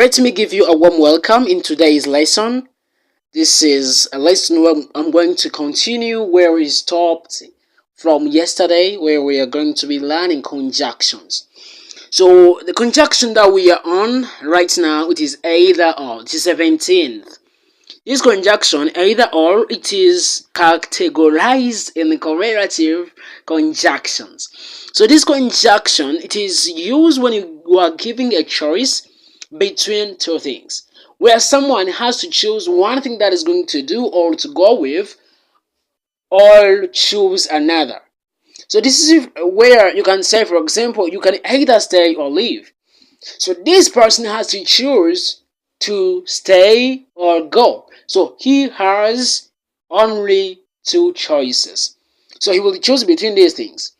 Let me give you a warm welcome in today's lesson. This is a lesson where I'm going to continue where we stopped from yesterday, where we are going to be learning conjunctions. So the conjunction that we are on right now, it is either or. It is 17th. This conjunction, either or, it is categorized in correlative conjunctions. So this conjunction, it is used when you are giving a choice between two things, where someone has to choose one thing that is going to do or to go with, or choose another. So this is where you can say, for example, you can either stay or leave. So this person has to choose to stay or go. So he has only two choices. So he will choose between these things.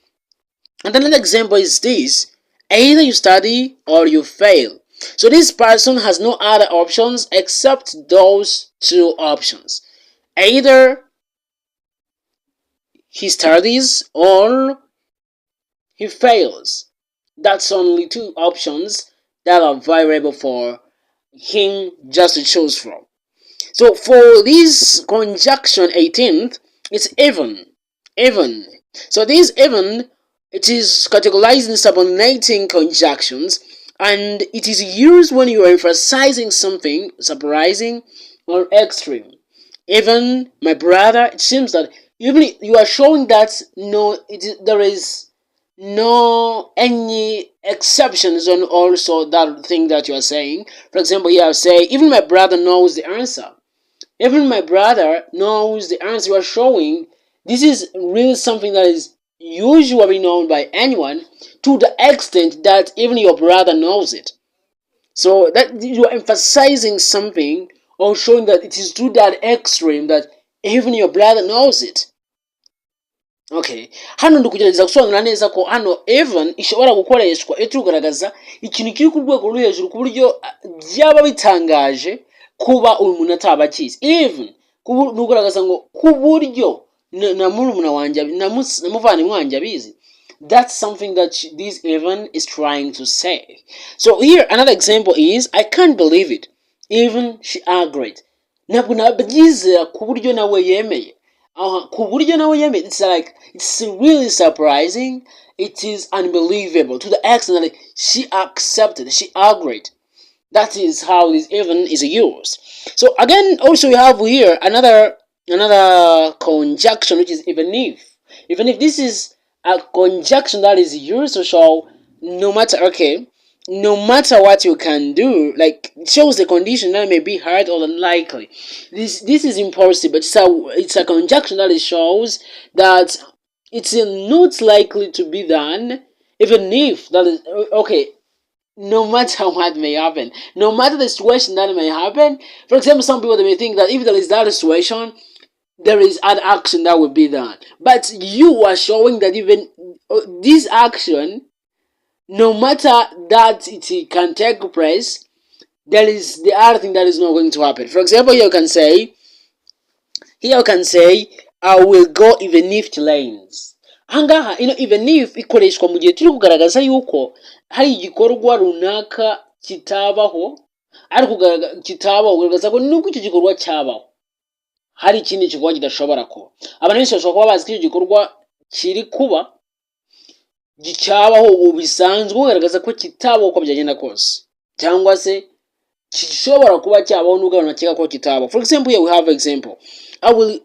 And another example is this: either you study or you fail. So this person has no other options except those two options. Either he studies or he fails. That's only two options that are available for him just to choose from. So for this conjunction 18th, it's even. Even. So this even, it is categorized in subordinating conjunctions, and it is used when you are emphasizing something surprising or extreme. Even, my brother, it seems that even you are showing that there is no any exceptions on also that thing that you are saying. For example, you are saying, even my brother knows the answer. Even my brother knows the answer you are showing. This is really something that is usually known by anyone, to the extent that even your brother knows it. So that you are emphasizing something or showing that it is to that extreme that even your brother knows it. Okay, hano ndikugerageza gusobanura neza ko hano even ishobora gukoreshwa iyo turi kugaragaza ikintu kiri ku rwego rwo hejuru ku buryo byaba bitangaje kuba uyu muntu ataba akizi. Even ni ugaragaza ngo ku buryo na murumuna wanjye na muvandimwe wanjye abizi. That's something that this even is trying to say. So here another example is, I can't believe it. Even she agreed. Ntabwo nabyizera ku buryo nawe yemeye. Ku buryo nawe yemeye. It's like, it's really surprising. It is unbelievable to the extent that she accepted, she agreed. That is how this even is used. So again, also we have here another conjunction, which is even if. Even if, this is a conjunction that is used to show no matter what you can do, like it shows the condition that may be hard or unlikely. This is impossible. It's a conjunction that shows that it's not likely to be done, even if that is okay. No matter what may happen, no matter the situation that may happen. For example, some people, they may think that if there is that situation, there is an action that will be done. But you are showing that even this action, no matter that it can take place, there is the other thing that is not going to happen. For example, here you can say, I will go even if it rains. Ahangaha even if ikoreshwa mu gihe turi kugaragaza yuko hari igikorwa runaka kitabaho, ariko kugaragaza ko nubwo icyo gikorwa cyabaho hari ikindi gikorwa kidashobora kuba. Abantu benshi bashobora kuba bazi ko icyo gikorwa kiri kuba cyabaho ubu bisanzwe, kugaragaza ko kitabaho uko byagenda kose, cyangwa se gishobora kuba cyabaho nubwo abantu bakeka ko kitabaho. For example, here we have example. I will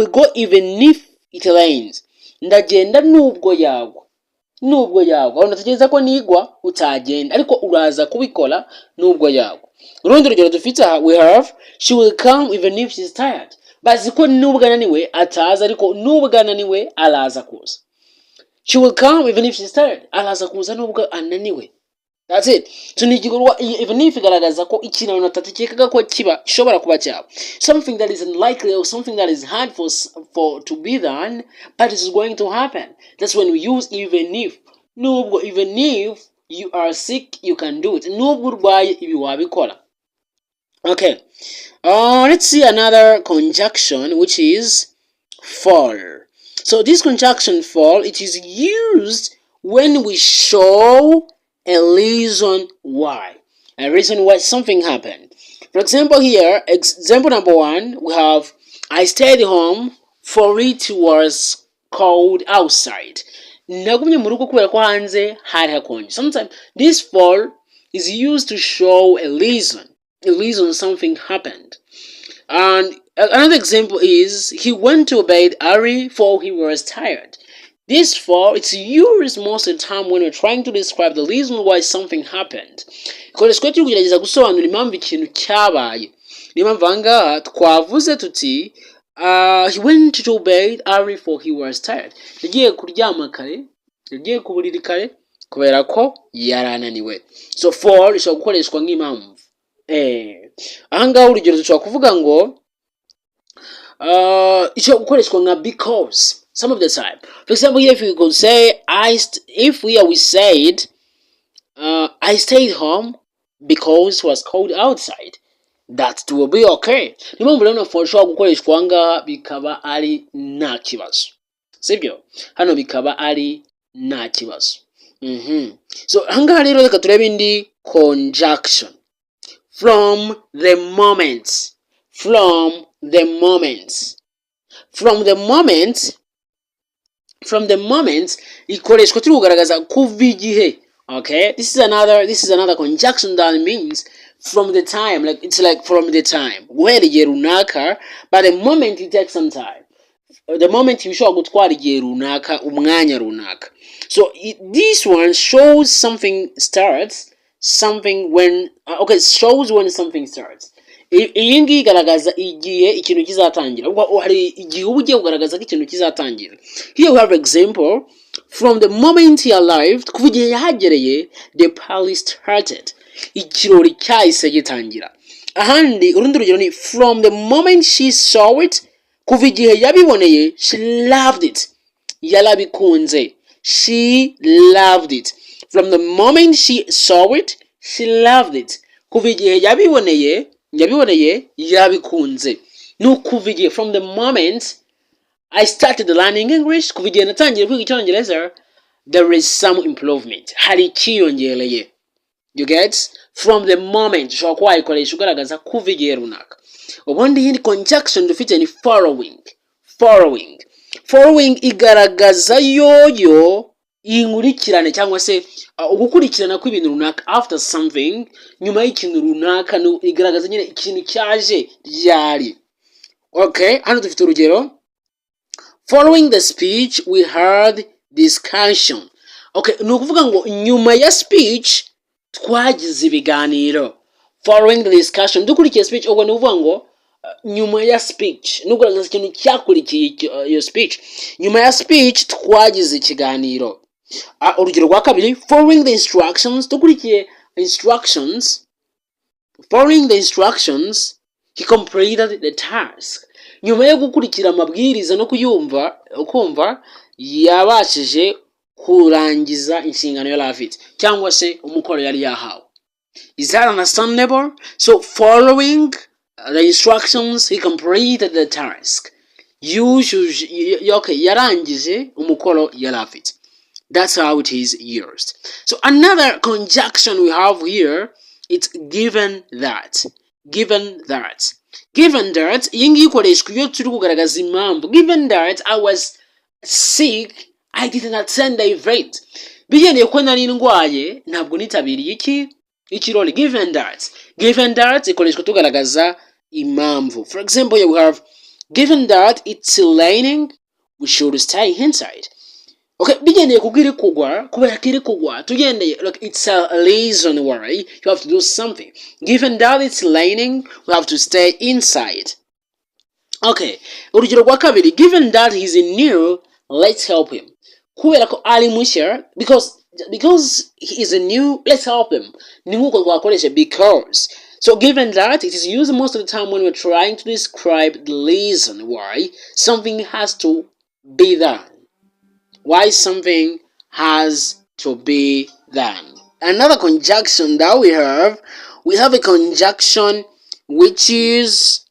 go even if it rains. Ndagenda nubwo yagwa. Abantu batekereza ko nigwa utagenda, ariko uraza kubikora nubwo yagwa. Urundi rugero dufite aha, we have, she will come even if she's tired. Bazi ko nubwo ananiwe ataza, ariko nubwo ananiwe araza kuza. She will come even if she's tired. Araza kuza nubwo ananiwe. That's it. So ni igikorwa even if igaragaza ko ikintu abantu batatekekaga ko kiba gishobora kuba cyabo. Something that is unlikely or something that is hard for to be done, but it is going to happen. That's when we use even if. Nubwo, even if you are sick, you can do it. Nubwo urwaye ibi wabikora. Okay. Let's see another conjunction, which is fall. So this conjunction fall, it is used when we show a reason why. A reason why something happened. For example, here, example number 1, we have I stayed home for it was cold outside. Nagumye mu rugo kubera ko hanze hari hakonje. Sometimes this for is used to show a reason something happened. And another example is he went to bed early for he was tired. This for it's used most of the time when you're trying to describe the reason why something happened. Ikoreshwa turi kugerageza gusobanura impamvu ikintu cyabaye. Niyo mpamvu ahangaha twavuze tuti he went to bed early for he was tired. Yagiye kuryama kare, yagiye ku buriri kare kubera ko yarananiwe. So for ishobora gukoreshwa nk'impamvu. Ahangaha urugero dushobora kuvuga ngo ishobora gukoreshwa nka because some of the time. For example, here if we could say if we said I stayed home because it was cold outside, that will be okay. Niyo mpamvu rero for ishobora gukoreshwa ahangaha bikaba ari nta kibazo, sibyo? Hano bikaba ari nta kibazo. So ahangaha rero reka turebe indi conjunction. From the moment ikoreshwa turi kugaragaza kuva igihe. Okay, this is another conjunction that means from the time, like it's like from the time guhera igihe runaka, but the moment it takes some time. The moment bishobora gutwara igihe runaka, umwanya runaka. So this one shows something starts, something when shows when something starts. Iyi ngiyi igaragaza igihe ikintu kizatangira. Hari igihe uba ugiye kugaragaza ko ikintu kizatangira. Here we have example. From the moment he arrived, kuva igihe yahagereye, the party started. Ikirori cyahise gitangira. Ahandi urundi rugero ni from the moment she saw it, kuva igihe yabiboneye, she loved it. Yarabikunze. She loved it. From the moment she saw it, she loved it. Kuva igihe yabiboneye yarabikunze. Kuva igihe from the moment I started learning English, kuva igihe natangiye kwiga icyongereza, there is some improvement. Hari ikiyongereye. You get? From the moment ushobora kuba wayikoresha ugaragaza kuva igihe runaka. Ubundi iyi ni conjunction dufite ni following igaragaza yoyo inkurikirane cyangwa se ugukurikirana kw'ibintu runaka after something, nyuma y'ikintu runaka, igaragaza nyine ikintu cyaje ryari. Okay, hano dufite urugero. Following the speech we heard discussion. Okay, ni ukuvuga ngo nyuma ya speech twagize ibiganiro. Following the discussion, dukurikiye speech, ubwo ni ukuvuga ngo nyuma ya speech, nugaragaza ikintu cyakurikiye iyo speech. Nyuma ya speech twagize ikiganiro. Urugero rwa kabiri, following the instructions, dukurikiye instructions. Following the instructions, he completed the task. Nyuma yo gukurikira amabwiriza no kumva yabashije kurangiza inshingano yari afite cyangwa se umukoro yari yahawe. Is that understandable? So following the instructions, he completed the task. Yarangije umukoro yari afite. That's how it is used. So another conjunction we have here, it's given that. Given that iyi ngiyi ikoreshwa iyo turi kugaragaza impamvu. Given that I was sick, I didn't attend the event. Bigendeye ko nari ndwaye ntabwo nitabiriye ikirori. Given that ikoreshwa tugaragaza impamvu. For example, here we have given that it's raining, we should stay inside. Okay, bigendeye kubwira kugwa, kubera kiri kugwa, tugendeye like it's a reason why you have to do something. Given that it's raining, we have to stay inside. Okay, urugero rwa kabiri, given that he's new, let's help him. Kubera ko ari mushya, because he is new, let's help him. Ni nkuko twakoresha because. So given that, it is used most of the time when we're trying to describe the reason why something has to be done. Why something has to be done. Another conjunction that we have a conjunction which is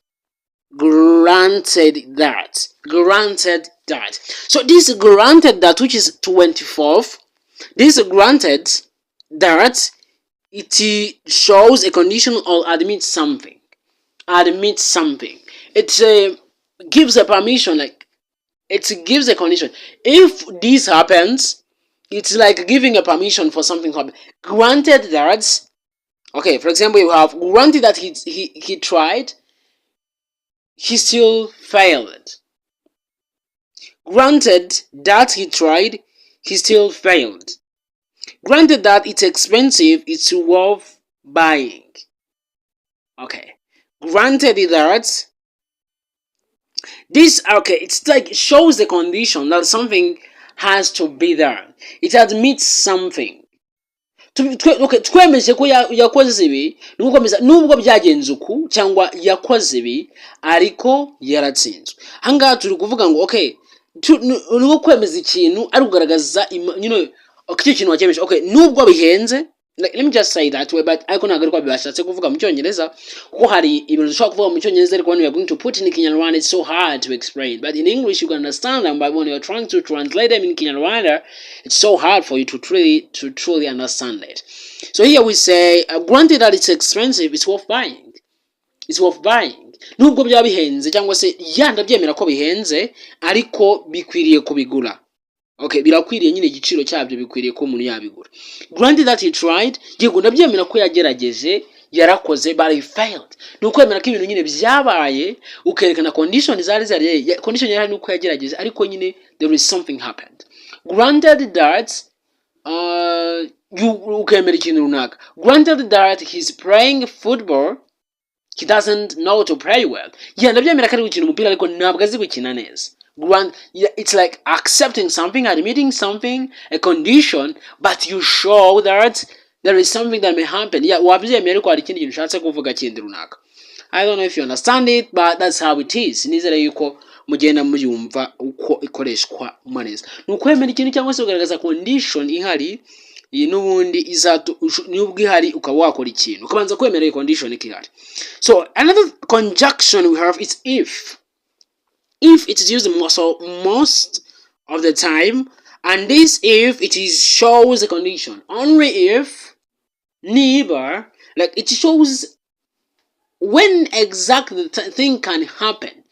granted that. So this granted that, which is 24th, this granted that it shows a condition or admits something. It gives a permission, like it gives a condition. If this happens, it's like giving a permission for something to happen. Granted that, okay, for example, you have granted that he tried, he still failed. Granted that he tried, he still failed. Granted that it's expensive, it's worth buying. Okay. Granted that this, okay, it's like shows the condition that something has to be there. It admits something. Okay, twemeje ko yakoze ibi nukomeza nubwo byagenze uku cyangwa yakoze ibi ariko yaratsinzwe. Hanga turi kuvuga ngo okay, nuko kwemeza ikintu ari kugaragaza okay, ikintu wakemeje. Okay, nubwo bihenze, like, let me just say that way, but I couldn't agree bashatse kuvuga mu cyongereza kuko hari ibintu dushobora kuvuga mu cyongereza ariko when we are going to put in Kinyarwanda it's so hard to explain, but in English you can understand them, but when you are trying to translate them in Kinyarwanda it's so hard for you to truly understand it. So here we say granted that it's expensive, it's worth buying. Nubwo byaba bihenze cyangwa se ndabyemera ko bihenze ariko bikwiriye kubigura. Okay, birakwiriye nyine igiciro cyabyo bikwiriye ko umuntu yabigura. Granted that he tried, yego ndabyemera ko yagerageje, yarakoze, but he failed. Nukwemera ko ibintu nyine byabaye, ukerekana condition condition yari nuko yagerageje ariko nyine there is something happened. Granted that ukemera ikintu runaka. Granted that he's playing football, he doesn't know to play well. Ndabyemera ko ari gukina umupira ariko ntabwo azi gukina neza. It's like accepting something, admitting something, a condition, but you show that there is something that may happen. I don't know if you understand it, but that's how it is. Nizere yuko mugenda muyumva uko ikoreshwa neza. Nukwemera ikintu cyangwa se ugaragaza condition ihari n'ubundi nubwo ihari ukaba wakora ikintu ukabanza kwemera iyo condition ikihari. So another conjunction we have is if. If it is used most of the time, and this if it shows a condition. Only if, neither, like it shows when exactly the thing can happen.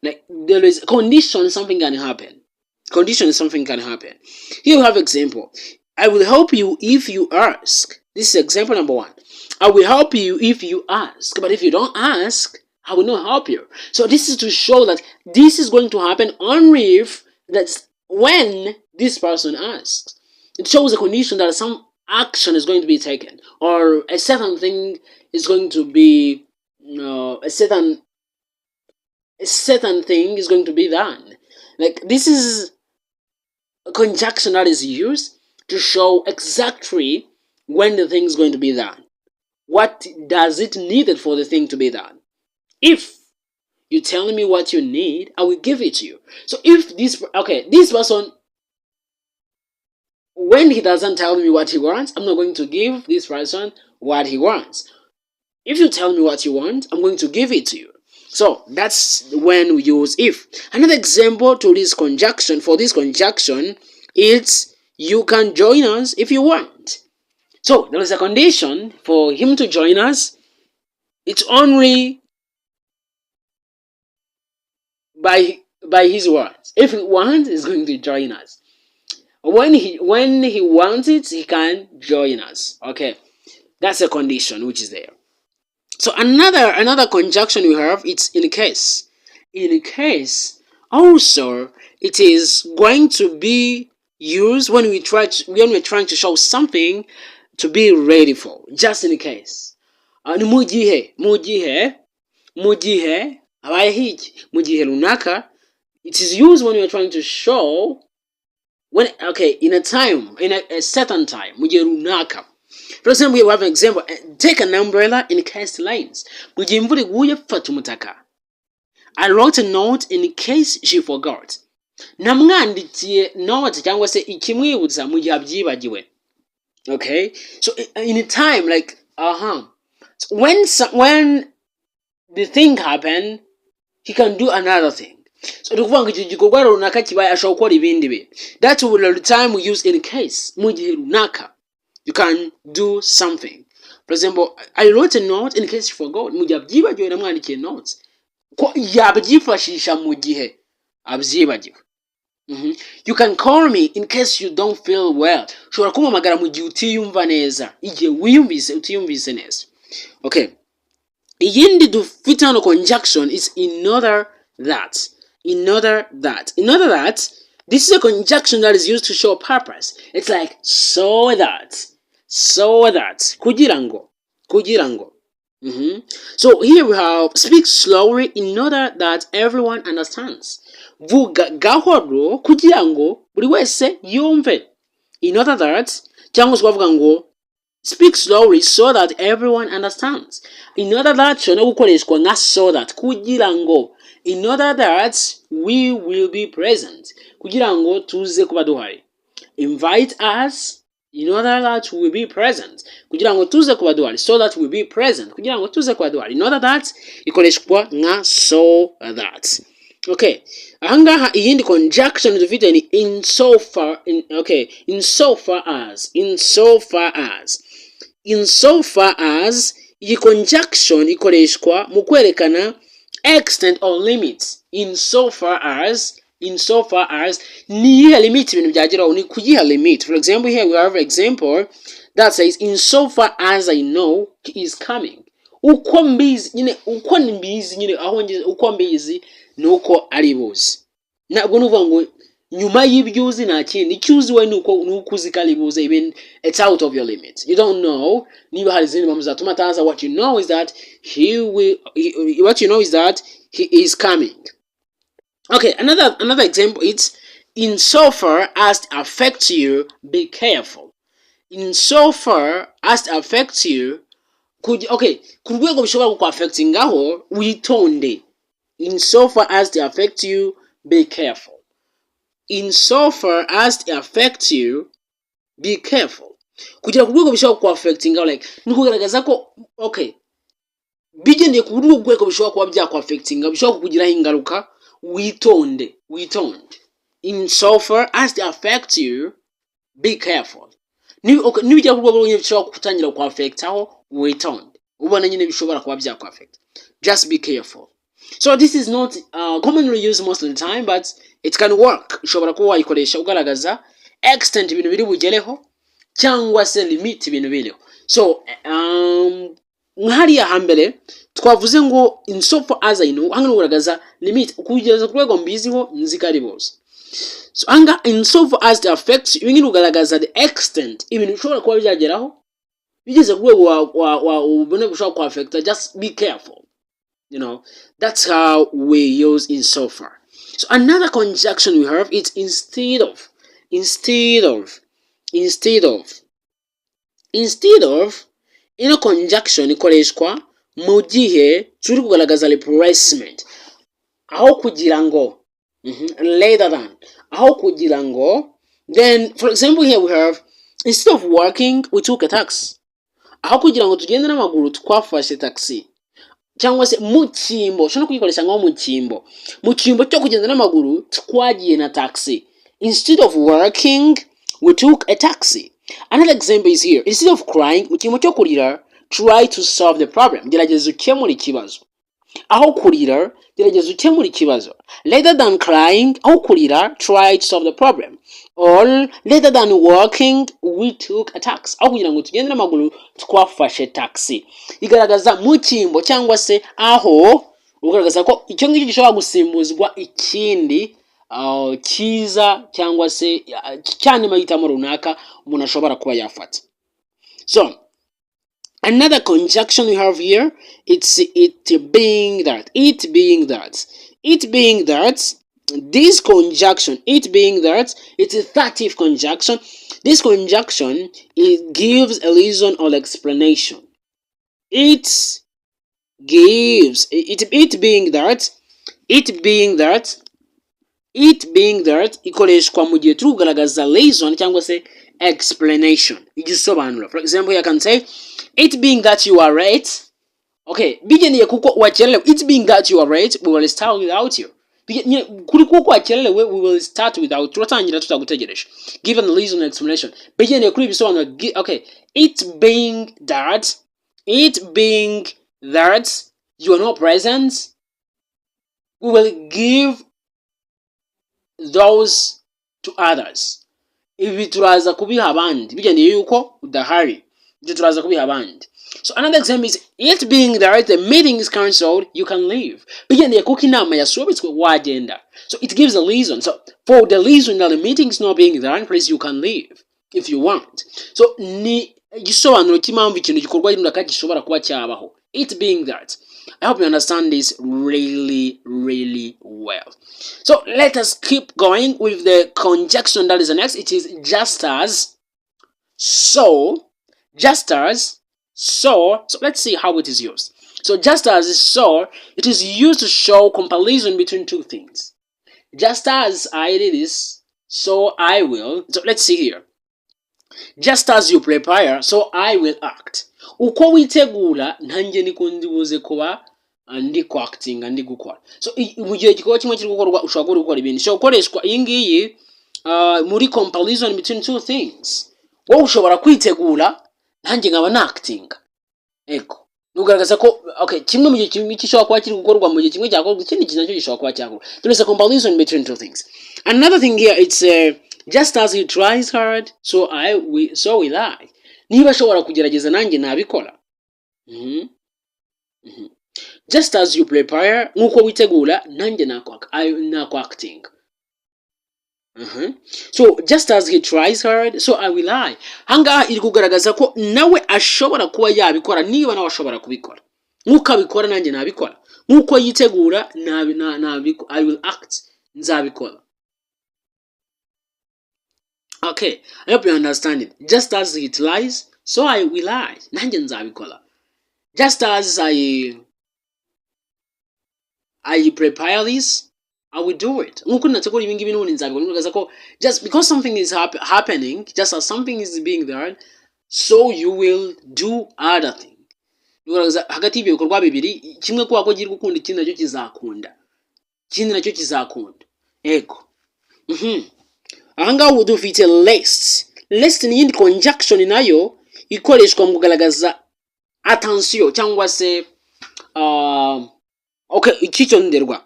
Like there is a condition, something can happen. Condition, something can happen. Here we have example. I will help you if you ask. This is example number 1. I will help you if you ask, but if you don't ask, I will not help you. So this is to show that this is going to happen only if that's when this person asks. It shows a condition that some action is going to be taken, or a certain thing is going to be a certain thing is going to be done. Like this is a conjunction that is used to show exactly when the thing is going to be done. What does it needed for the thing to be done? If you tell me what you need, I will give it to you. So if this person, when he doesn't tell me what he wants, I'm not going to give this person what he wants. If you tell me what you want, I'm going to give it to you. So that's when we use if. Another example to this conjunction, is you can join us if you want. So there is a condition for him to join us. It's only by his words. If he wants, he's going to join us. When he wants it, he can join us. Okay, that's a condition which is there. So another conjunction we have, it's in case. In case also it is going to be used when we're trying to show something to be ready for, just in case. Mugihe abaye hiki mugihe runaka. It is used when you are trying to show in a certain time, mugihe runaka. For example, we have an example. Take an umbrella in case rains. Mugihe imvura iguye fata umutaka. I wrote a note in case she forgot. Namwandikiye note cyangwa se ikimwibutsa mugihe abyibagiwe. Okay, so in a time like so when the thing happen, he can do another thing. So tukuvuga icyo gikorwa runaka kibaye ashobora gukora ibindi bintu. That will the time we use in case mugihe runaka. you can do something. For example, I wrote a note in case you forgot. Mujabyibagiwe namwandikiye notes. Ko yabyifashisha mu gihe abyibagiwe. You can call me in case you don't feel well. Ushobora kumpamagara mu gihe utiyumva neza, igihe utiyumvise neza. Okay. Iyindi dufite hano conjunction is in order that. In order that. In order that, this is a conjunction that is used to show purpose. It's like so that. So that. Kugira ngo. So here we have speak slowly in order that everyone understands. Vuga gahoro kugira ngo buri wese yumve. In order that, cyangwa se bavuga ngo speak slowly so that everyone understands. In order that shona gukoreshwa nka so that kugira ngo. In order that we will be present. Kugira ngo tuze kuba duhari. Invite us in order that we will be present. Kugira ngo tuze kuba duhari. So that we will be present. Kugira ngo tuze kuba duhari. In order that ikoreshwa nka so that. Okay. Ahangaha iyindi conjunction dufite ni in so far as. In so far as iyi conjunction ikoreshwa mu kwerekana extent or limits. In so far as ni iyihe limit ibintu byageraho, ni kuyiha limit. For example, here we have an example that says in so far as I know he is coming. Uko mbizi nyine aho ngeze uko mbizi nuko ari buzi. Ntabwo nuvuga ngo nyuma y'ibyuzi nta kindi icyuzi we nuko uzi ko ari buze, even it's out of your limit. You don't know niba hari izindi mpamvu zatuma ataza. What you know is that he is coming. Okay, another example, it's in so far as it affects you, be careful. In so far as it affects you, okay, ku rwego bishobora kukwafectingaho witonde. In so far as it affects you, be careful. In so far as it affects you, be careful. Kugira ku rwego bishobora kukwafectingaho, like ni kugaragaza ko okay, bigendeye ku rwego bishobora kuba byakwafectinga, bishobora kukugiraho ingaruka, witonde. In so far as it affects you, be careful. Nibijya ku rwego bishobora kutangira kukwafectaho, witonde. Ubona nyine bishobora kuba byakwafecta. Just be careful. So this is not commonly used most of the time, but it can work. Ushobora kuba wayikoresha ugaragaza extent ibintu biri bugereho cyangwa se limit ibintu biriho. So hariya hambere twavuze ngo in so far as I know, hano ugaragaza limit kugeza ku rwego mbiziho nzikari bose. So anga in so far as it affects you, ngini ugaragaza the extent ibintu bishobora kuba byageraho bigeze ku rwego wa ubone bushobora ku affect. Just be careful. You know, that's how we use in so far. So another conjunction we have is instead of. Ino conjunction ikoreshwa mu gihe turi kugaragaza replacement. Aho kugira ngo later than. Aho kugira ngo. Then for example here we have instead of walking we took a taxi. Aho kugira ngo tugende n'amaguru twafashe taxi. Cyangwa se mu cyimbo shano kuyikoresha ngo mu cyimbo cyo kugenda n'amaguru twagiye na taxi. Instead of working we took a taxi. Another example is here. Instead of crying mu cyimbo cyo kurira, try to solve the problem. Gerageza ukemura ikibazo. Aho kurira gerageza ukemura ikibazo. Rather than crying, aho kurira, try to solve the problem. Or rather than walking, we took a taxi. Aho kugira ngo tugende n'amaguru twafashe taxi. Igaragaza mu cyimbo cyangwa se aho ugaragaza ko icyo ngicyo gishobora gusimbuzwa ikindi kiza cyangwa se cyane mahitamo runaka umuntu ashobora kuba yafata. So another conjunction we have here, it's it being that. This conjunction, it being that, it's a dative conjunction. This conjunction, it gives a reason or explanation. It being that ikoreshwa mu gihe turi kugaragaza reason cyangwa se explanation, igisobanuro. For example, I can say it being that you are late. Okay, bigendeye kuko wakerewe. It being that you are late, we will start without you. kuri kuko akererewe, we will start without turatangira tutagutegereje. Given the reason explanation, bigendeye kuri ibisobanuro. Okay, it being that you are not present, we will give those to others. Ibi turaza kubiha abandi bigendeye yuko udahari, ibyo turaza kubiha abandi. So another example is it being that the meeting is cancelled, you can leave. Bigendeye kuko inama yasubitswe wagenda. So it gives a reason. So for the reason that the meeting is not being done, please, you can leave if you want. So ni igisobanuro cy'impamvu ikintu gikorwa runaka gishobora kuba cyabaho. It being that. I hope you understand this really, really well. So let us keep going with the conjunction that is the next. It is just as, so, just as, so. So let's see how it is used. So just as, so, it is used to show comparison between two things. Just as I did this, so I will. So let's see here. Just as you prepare, so I will act. Uko witegura nanjye niko ndibuze kuba ndi acting ndi gukora. So mu gihe gikorwa kimwe kiri gukorwa ushobora gukora ibintu. So ukoreshwa iyi ngiyi muri comparison between two things. Wowe ushobora kwitegura nanjye nkaba na acting. Ego. Nugaragaza ko okay, kimwe mu gihe kimwe gishobora kuba kiri gukorwa mu gihe kimwe cyakorwa, ikindi kintu nacyo gishobora kuba cyakorwa. There is a comparison between two things. Another thing here, it's just as he tries hard, so will I. Niba ashobora kugerageza nanjye nabikora. Just as you prepare, nkuko witegura nanjye nako acting. So just as he tries hard, so I will I. Hanga iri kugaragaza ko nawe ashobora kuba yabikora niba nawe ashobora kubikora. Nkuko abikora nanjye nabikora. Nkuko yitegura I will act, nzabikora. Okay, I hope you understand it. Just as it lies, so I will lie. Nanjye nzabikora. Just as I prepare this, I will do it. Nkuko nategura ibi ngibi n'ubundi nzabikora. Nugaza ko just because something is happening, just as something is being done, so you will do other thing. Nugaza hagati y'ibyo bikorwa bibiri, kimwe kuba ko giri gukunda ikindi nacyo kizakunda. Ikindi nacyo kizakunda. Ego. Ahangaha dufite lest. Lest ni yindi conjunction nayo ikoreshwa mu kugaragaza attention cyangwa se okay, icyitonderwa.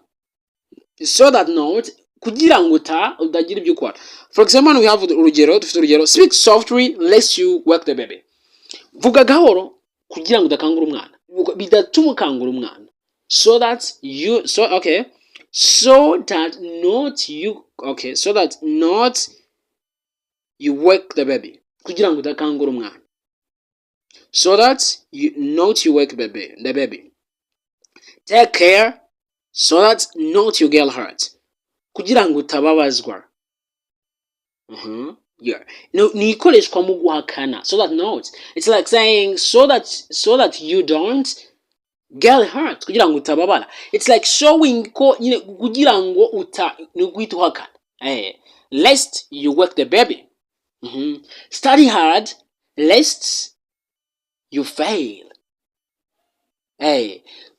So that not kugira ngo utagira ibyo ukora. For example, we have urugero, dufite urugero, speak softly lest you wake the baby. Vuga gahoro kugira ngo udakangura umwana. Bidatuma ukangura umwana. So that not you wake the baby. Kugira ngo udakangura umwana. So that you wake the baby. Take care so that not you get hurt. Kugira ngo utababazwa. Yeah. No, ni ikoreshwa mu guhakana. So that not. It's like saying so that you don't get hurt. Kugira ngo utababara. It's like showing ko kugira ngo ni guhita uhakana. Lest you wake the baby. Study hard lest you fail.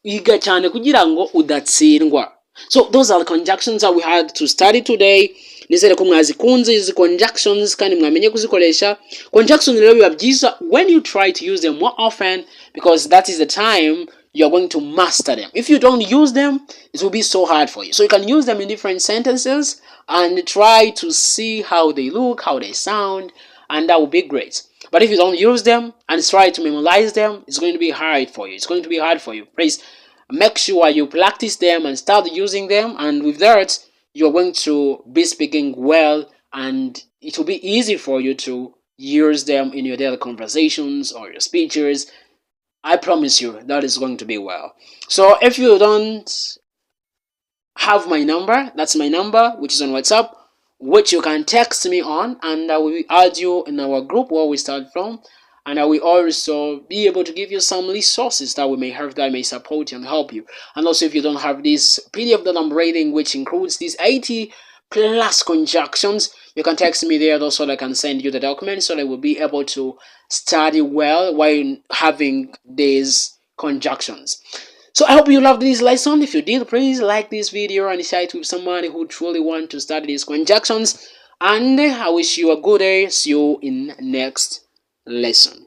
Iga cyane kugira ngo udatsindwa. So those are the conjunctions that we had to study today. Nizere ko mwazikunze izi conjunctions kandi mwamenye kuzikoresha. Conjunction rero biba byiza when you try to use them more often, because that is the time you are going to master them. If you don't use them, it will be so hard for you. So you can use them in different sentences and try to see how they look, how they sound, and that will be great. But if you don't use them and try to memorize them, it's going to be hard for you. Please make sure you practice them and start using them, and with that, you're going to be speaking well, and it will be easy for you to use them in your daily conversations or your speeches. I promise you that is going to be well. So if you don't have my number, that's my number, which is on WhatsApp, which you can text me on, and I will add you in our group where we start from, and I will also be able to give you some resources that may support you and help you. And also, if you don't have this PDF that I'm reading, which includes these 80 plus conjunctions, you can text me there also. I can send you the documents so that I will be able to study well while having these conjunctions. So I hope you loved this lesson. If you did, please like this video and share it with somebody who truly want to study these conjunctions. And I wish you a good day. See you in next lesson.